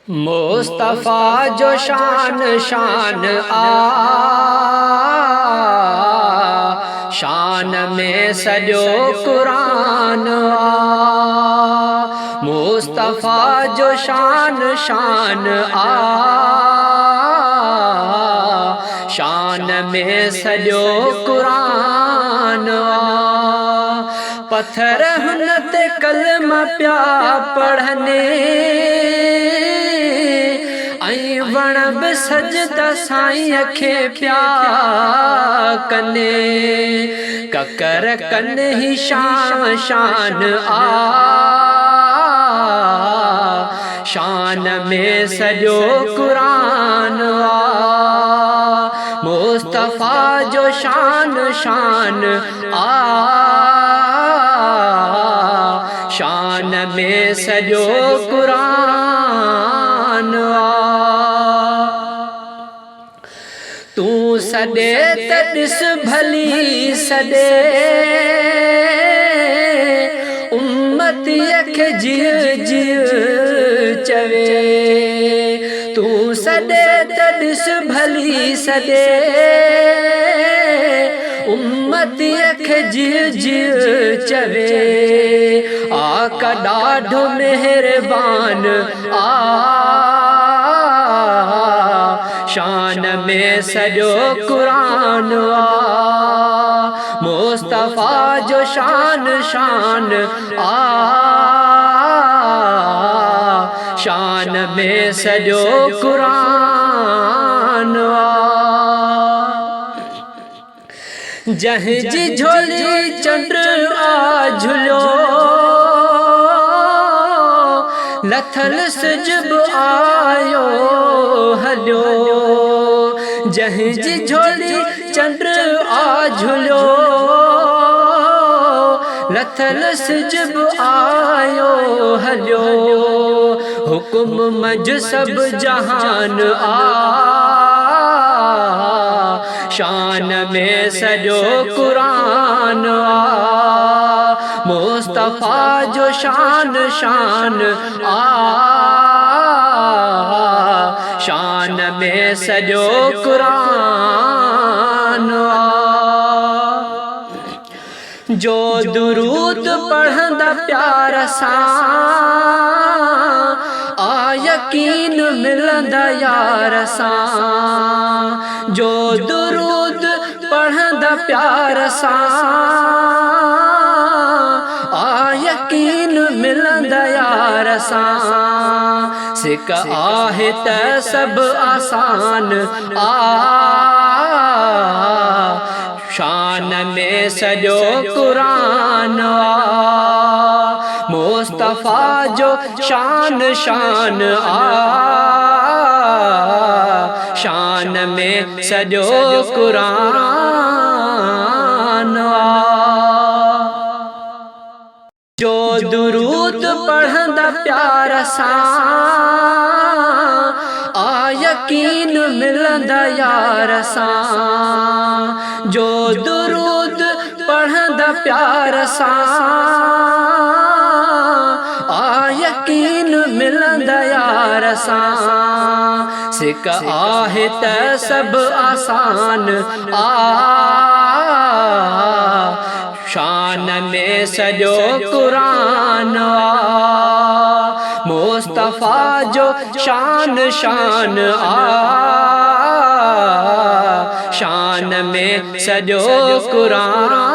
मुस्तफ़ा जो शान शान शान में सॼो क़ुरान मुस्तफ़ा जो शान शान शान में सॼो क़ुरान पत्थर हुन ते कलमा पिया पढ़ने वण बि सजदा साईं खे पिया कने ककर कन ही शान शान शान में सॼो क़ुरान मुस्तफ़ा जो शान शान शान में सॼो क़ुरान तू सॾे त ॾिस भली सॾे उम्मतीअ खे जीअ जीअ चवे तू सॾे त ॾिस भली सॾे उम्मतीअ खे जीअ जीअ चवे आका ॾाढो मेहरबान शान में सॼो क़ुरान मुस्तफ़ा जो शान शान शान में सॼो क़ुरान जंहिंजी झोली चंड झुलियो लथल सिजब आयो हलियो जंहिंजी झोली चंड झुलियो लथल सिजब आयो हलियो हुकुम मंझ सब जहान शान में सॼो क़ुरान मुस्तफ़ा जो शान शान शान में सॼो क़ुरान जो दुरूद पढ़ंदा प्यार सां यकीन मिलंदा यार सां जो दुरूद पढ़ंदा प्यार सां यकीन मिलंदा यार सां सिक आहे त सभु आसान शान में सॼो क़ुरान मुस्तफ़ा जो शान शान शान में सॼो क़ुरान जो दुरूद पढ़ंदा प्यार सां यकीन मिलंदा यार सां जो दुरूद पढ़ंदा प्यार सां यकीन मिलंदा यार सां सिक आहे त सभु आसान शान में सॼो क़ुरान मुस्तफ़ा जो शान शान शान में सॼो क़ुरान